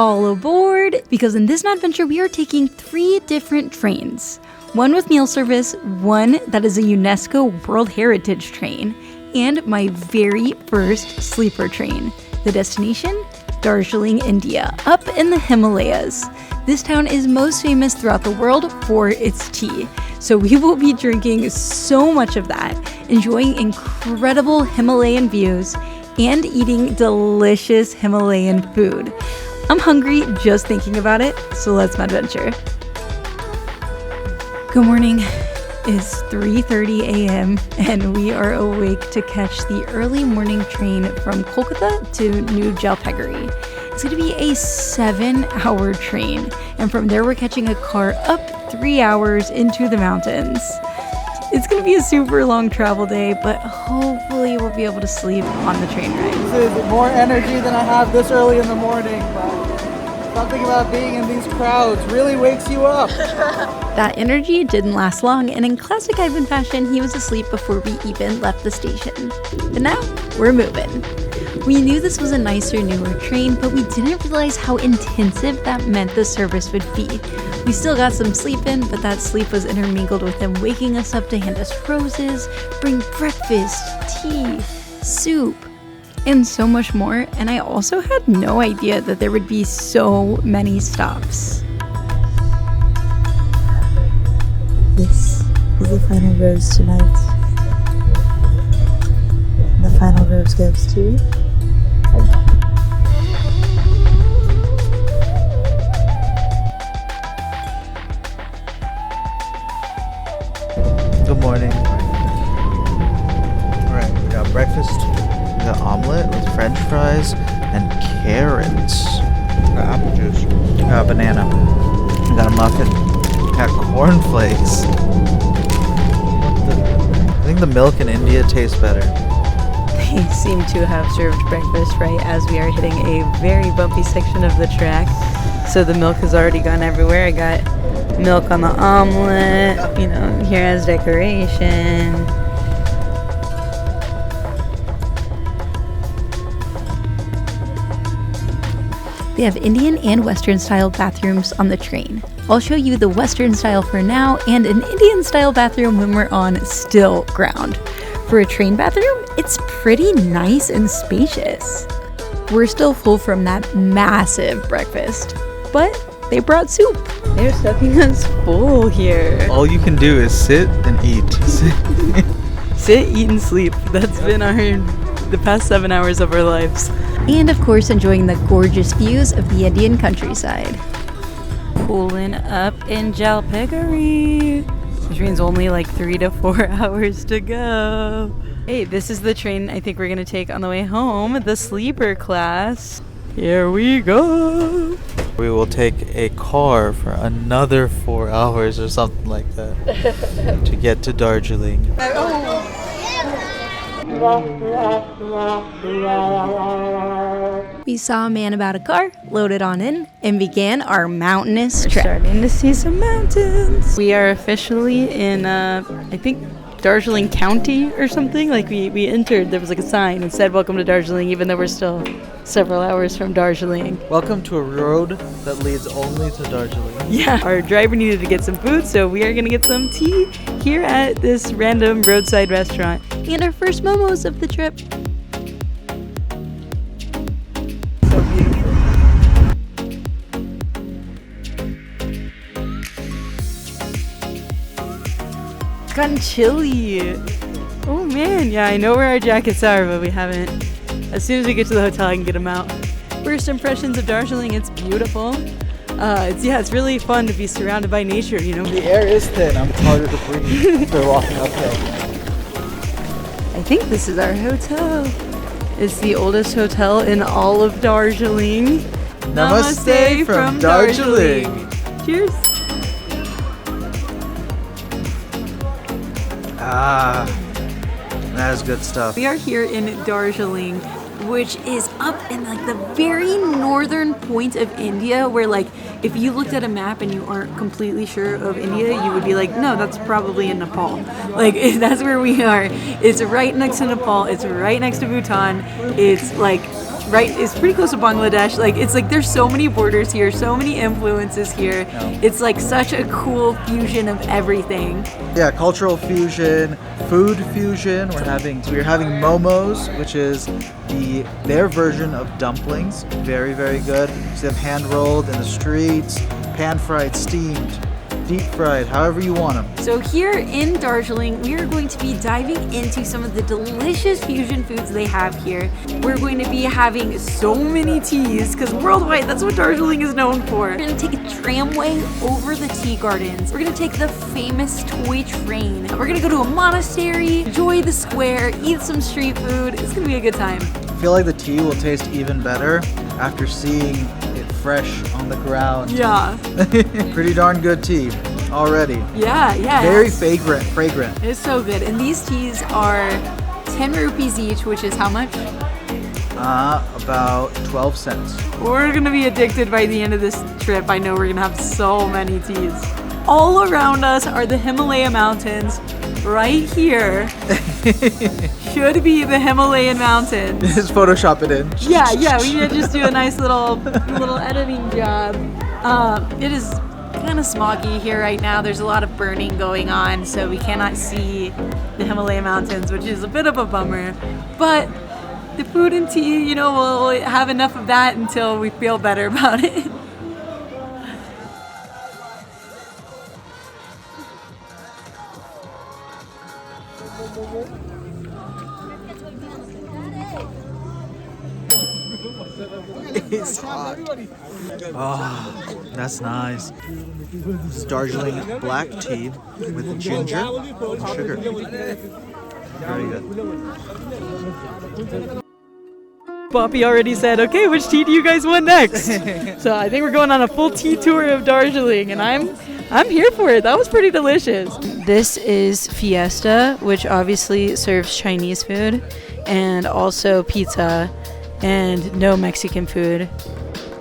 All aboard! Because in this adventure we are taking 3 different trains. One with meal service, one that is a UNESCO World Heritage train, and my very first sleeper train. The destination? Darjeeling, India, up in the Himalayas. This town is most famous throughout the world for its tea. So we will be drinking so much of that, enjoying incredible Himalayan views, and eating delicious Himalayan food. I'm hungry just thinking about it, so let's madventure. Good morning. It's 3:30 a.m. and we are awake to catch the early morning train from Kolkata to New Jalpaiguri. It's going to be a 7-hour train, and from there we're catching a car up 3 hours into the mountains. It's going to be a super long travel day, but hopefully we'll be able to sleep on the train ride. This is more energy than I have this early in the morning, but something about being in these crowds really wakes you up. That energy didn't last long, and in classic Ivan fashion, he was asleep before we even left the station. But now, we're moving. We knew this was a nicer, newer train, but we didn't realize how intensive that meant the service would be. We still got some sleep in, but that sleep was intermingled with them waking us up to hand us roses, bring breakfast, tea, soup, and so much more. And I also had no idea that there would be so many stops. This is the final rose tonight. The final rose goes to... Good morning. Alright, we got breakfast. We got omelet with french fries and carrots. We got apple juice. We got a banana. We got a muffin. We got cornflakes. I think the milk in India tastes better. They seem to have served breakfast right as we are hitting a very bumpy section of the track. So the milk has already gone everywhere. I got milk on the omelet, here as decoration. They have Indian and Western style bathrooms on the train. I'll show you the Western style for now and an Indian style bathroom when we're on still ground. For a train bathroom, it's pretty nice and spacious. We're still full from that massive breakfast, but they brought soup. They're stuffing us full here. All you can do is sit and eat. Sit, eat, and sleep. That's been the past 7 hours of our lives. And of course, enjoying the gorgeous views of the Indian countryside. Pulling up in Jalpaiguri. The train's only like 3 to 4 hours to go. Hey, this is the train I think we're gonna take on the way home, the sleeper class. Here we go. We will take a car for another 4 hours or something like that to get to Darjeeling. We saw a man about a car, loaded on in, and began our mountainous trek. Starting to see some mountains. We are officially in, I think, Darjeeling County or something. Like we entered, there was like a sign that said welcome to Darjeeling, even though we're still several hours from Darjeeling. Welcome to a road that leads only to Darjeeling. Yeah, our driver needed to get some food, so we are gonna get some tea here at this random roadside restaurant. And our first MOMOS of the trip. So beautiful. Gotten chilly. Oh man, yeah, I know where our jackets are, but we haven't. As soon as we get to the hotel, I can get them out. First impressions of Darjeeling, it's beautiful. It's really fun to be surrounded by nature, The air is thin. I'm harder to breathe for walking uphill. I think this is our hotel. It's the oldest hotel in all of Darjeeling. Namaste from Darjeeling. Cheers. That is good stuff. We are here in Darjeeling, which is up in like the very northern point of India, where like if you looked at a map and you aren't completely sure of India, you would be like, no, that's probably in Nepal. Like that's where we are. It's right next to Nepal. It's right next to Bhutan. It's like right, it's pretty close to Bangladesh. Like, it's like there's so many borders here, so many influences here. It's like such a cool fusion of everything. Yeah, cultural fusion, food fusion. We're having momos, which is their version of dumplings. Very, very good. So they have hand rolled in the streets, pan fried, steamed, deep fried, however you want them. So here in Darjeeling, we are going to be diving into some of the delicious fusion foods they have here. We're going to be having so many teas, because worldwide, that's what Darjeeling is known for. We're going to take a tramway over the tea gardens. We're going to take the famous toy train. We're going to go to a monastery, enjoy the square, eat some street food. It's going to be a good time. I feel like the tea will taste even better after seeing it fresh on the ground. Yeah. Pretty darn good tea already. Yeah. Very fragrant. It's so good. And these teas are 10 rupees each, which is how much? About 12 cents. We're gonna be addicted by the end of this trip. I know we're gonna have so many teas. All around us are the Himalayan mountains. Right here should be the Himalayan mountains. Just Photoshop it in. Yeah, we should just do a nice little editing job. It is kind of smoggy here right now. There's a lot of burning going on, so we cannot see the Himalayan mountains, which is a bit of a bummer. But the food and tea, we'll have enough of that until we feel better about it. It's hot. Oh, that's nice. This is Darjeeling black tea with ginger and sugar. Very good. Bapi already said, okay, which tea do you guys want next? So I think we're going on a full tea tour of Darjeeling, and I'm here for it. That was pretty delicious. This is Fiesta, which obviously serves Chinese food, and also pizza, and no Mexican food.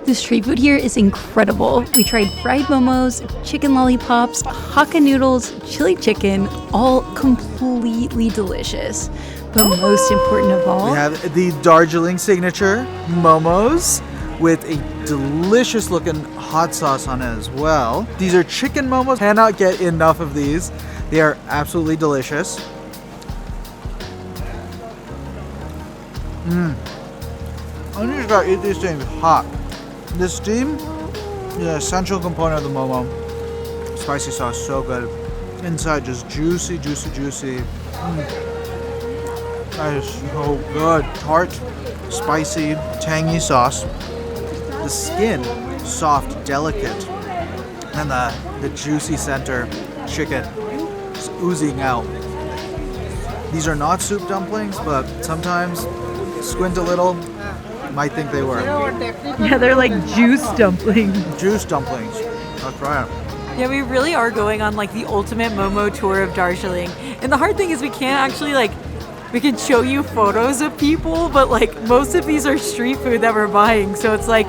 The street food here is incredible. We tried fried momos, chicken lollipops, Hakka noodles, chili chicken, all completely delicious. But most important of all, we have the Darjeeling signature momos with a delicious looking hot sauce on it as well. These are chicken momos. Cannot get enough of these. They are absolutely delicious. I just gotta eat these things hot. The steam is an essential component of the momo. Spicy sauce, so good. Inside just juicy. That is so good. Tart, spicy, tangy sauce. The skin, soft, delicate. And the juicy center chicken just oozing out. These are not soup dumplings, but sometimes squint a little, might think they were. yeah, they're like juice dumplings. Juice dumplings. That's right. Yeah, we really are going on like the ultimate Momo tour of Darjeeling. And the hard thing is we can't actually we can show you photos of people, but like most of these are street food that we're buying. So it's like,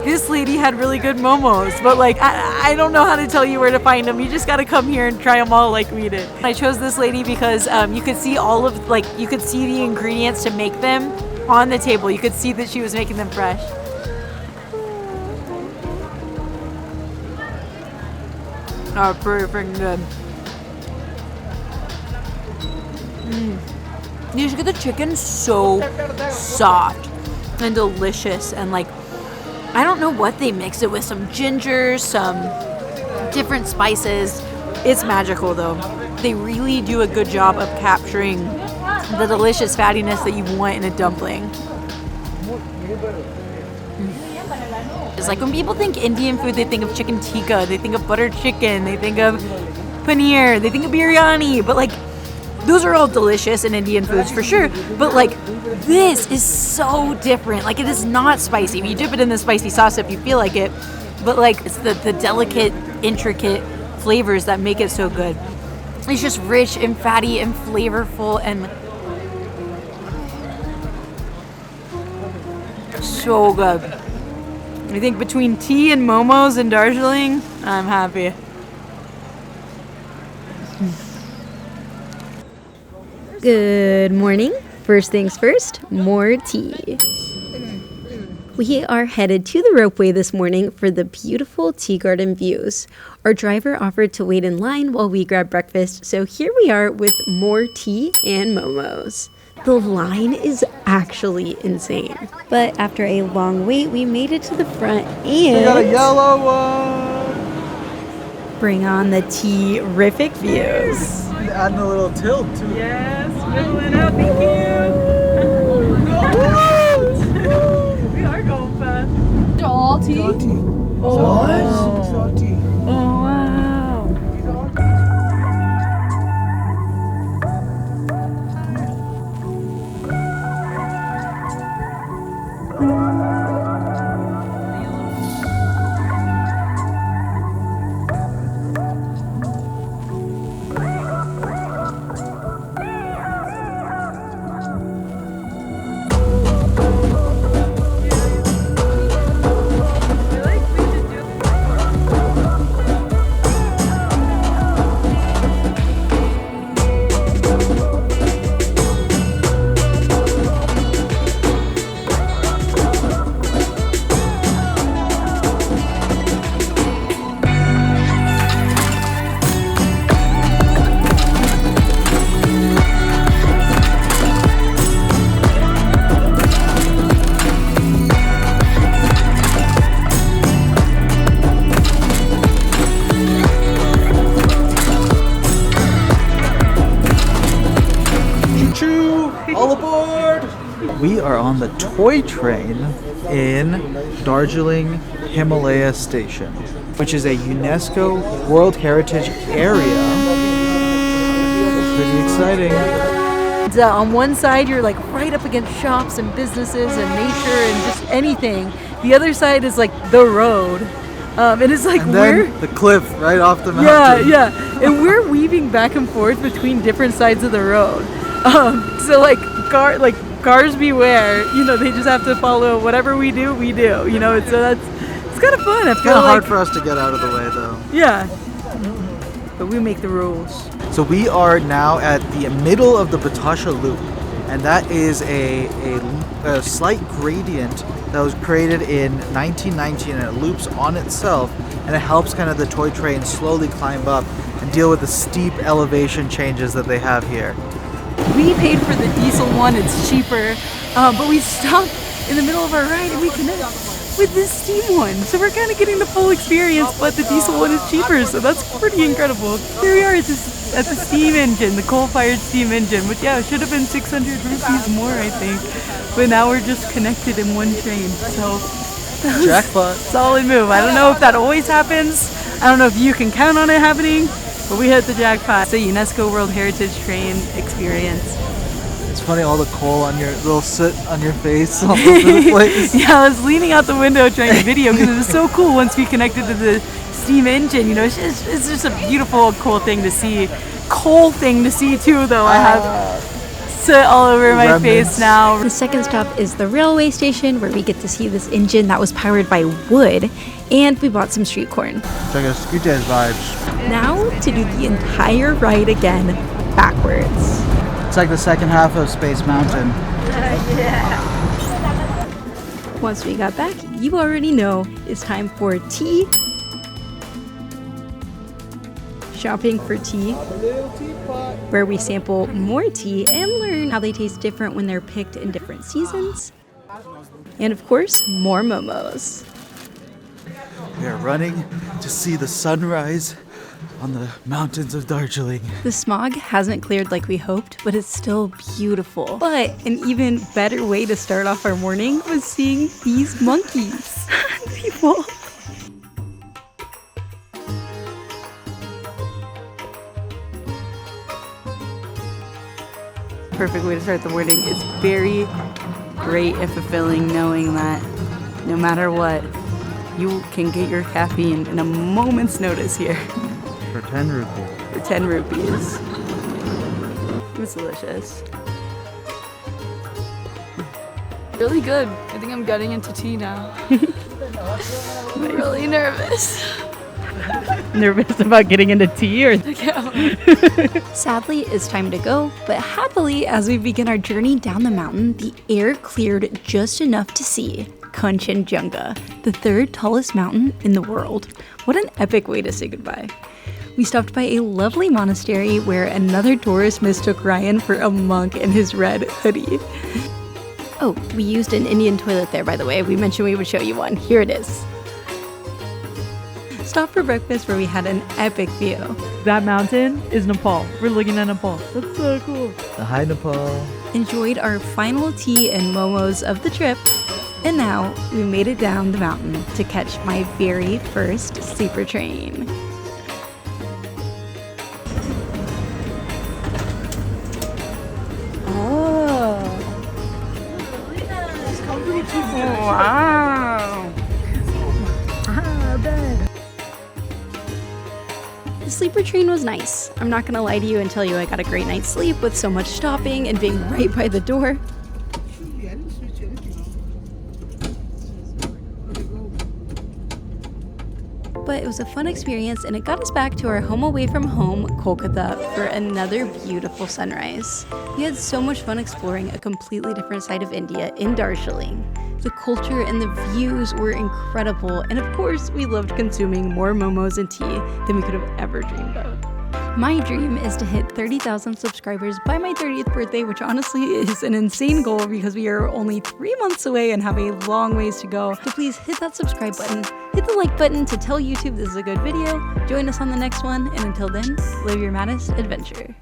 this lady had really good momos, but like I don't know how to tell you where to find them. You just gotta come here and try them all like we did. I chose this lady because you could see you could see the ingredients to make them on the table. You could see that she was making them fresh. Oh, pretty freaking good. You just get the chicken so soft and delicious, and like, I don't know what they mix it with, some ginger, some different spices. It's magical though. They really do a good job of capturing the delicious fattiness that you want in a dumpling. It's like when people think Indian food, they think of chicken tikka, they think of buttered chicken, they think of paneer, they think of biryani, but like, those are all delicious in Indian foods for sure, but like, this is so different. Like, it is not spicy. You dip it in the spicy sauce if you feel like it, but like, it's the delicate, intricate flavors that make it so good. It's just rich and fatty and flavorful and so good. I think between tea and momos in Darjeeling, I'm happy. Good morning. First things first, more tea. We are headed to the ropeway this morning for the beautiful tea garden views. Our driver offered to wait in line while we grab breakfast, so here we are with more tea and momos. The line is actually insane. But after a long wait, we made it to the front and... We got a yellow one! Bring on the terrific views. Adding a little tilt too. Yes, middling out, thank you. We are going fast. All tea? Oh, oh wow. All aboard! We are on the toy train in Darjeeling Himalaya Station, which is a UNESCO World Heritage Area. Pretty exciting. On one side, you're like right up against shops and businesses and nature and just anything. The other side is like the road. And it's like And then the cliff right off the yeah, mountain. yeah. And we're weaving back and forth between different sides of the road. So like cars beware. You know, they just have to follow whatever we do, we do. You know, so it's kind of fun. I It's feel kind of hard like for us to get out of the way though. yeah. But we make the rules. So we are now at the middle of the Batasha Loop, and that is a slight gradient that was created in 1919, and it loops on itself, and it helps kind of the toy train slowly climb up and deal with the steep elevation changes that they have here. We paid for the diesel one, it's cheaper, but we stopped in the middle of our ride and we connected with the steam one. So we're kind of getting the full experience, but the diesel one is cheaper, so that's pretty incredible. Here we are at the steam engine, the coal-fired steam engine, which yeah, should have been 600 rupees more, I think. But now we're just connected in one train, so that was Jackpot. solid move. I don't know if that always happens. I don't know if you can count on it happening, but we hit the jackpot. It's a UNESCO World Heritage Train experience. It's funny, all the coal on your little soot on your face all over the place. Yeah, I was leaning out the window trying to video because it was so cool once we connected to the steam engine. You know, it's just a beautiful, cool thing to see. Cool thing to see too, though. I have soot all over my face now. The second stop is the railway station, where we get to see this engine that was powered by wood, and we bought some street corn. Check out Scooter's vibes. Now to do the entire ride again, backwards. It's like the second half of Space Mountain. Once we got back, you already know it's time for tea. Shopping for tea, where we sample more tea and learn how they taste different when they're picked in different seasons. And of course, more momos. We are running to see the sunrise on the mountains of Darjeeling. The smog hasn't cleared like we hoped, but it's still beautiful. But an even better way to start off our morning was seeing these monkeys. People. Perfect way to start the morning. It's very great and fulfilling knowing that no matter what, you can get your caffeine in a moment's notice here. For 10 rupees. For 10 rupees. It was delicious. Really good. I think I'm getting into tea now. I'm really nervous. Nervous about getting into tea or Sadly, it's time to go, but happily, as we begin our journey down the mountain, the air cleared just enough to see Kanchenjunga, the third tallest mountain in the world. What an epic way to say goodbye. We stopped by a lovely monastery where another tourist mistook Ryan for a monk in his red hoodie. Oh, we used an Indian toilet there, by the way. We mentioned we would show you one. Here it is. Stopped for breakfast where we had an epic view. That mountain is Nepal. We're looking at Nepal. That's so cool. The high Nepal. Enjoyed our final tea and momos of the trip. And now we made it down the mountain to catch my very first sleeper train. Wow. The sleeper train was nice. I'm not gonna lie to you and tell you I got a great night's sleep with so much stopping and being right by the door. But it was a fun experience and it got us back to our home away from home, Kolkata, for another beautiful sunrise. We had so much fun exploring a completely different side of India in Darjeeling. The culture and the views were incredible, and of course, we loved consuming more momos and tea than we could have ever dreamed of. My dream is to hit 30,000 subscribers by my 30th birthday, which honestly is an insane goal because we are only 3 months away and have a long ways to go. So please hit that subscribe button, hit the like button to tell YouTube this is a good video, join us on the next one, and until then, live your maddest adventure.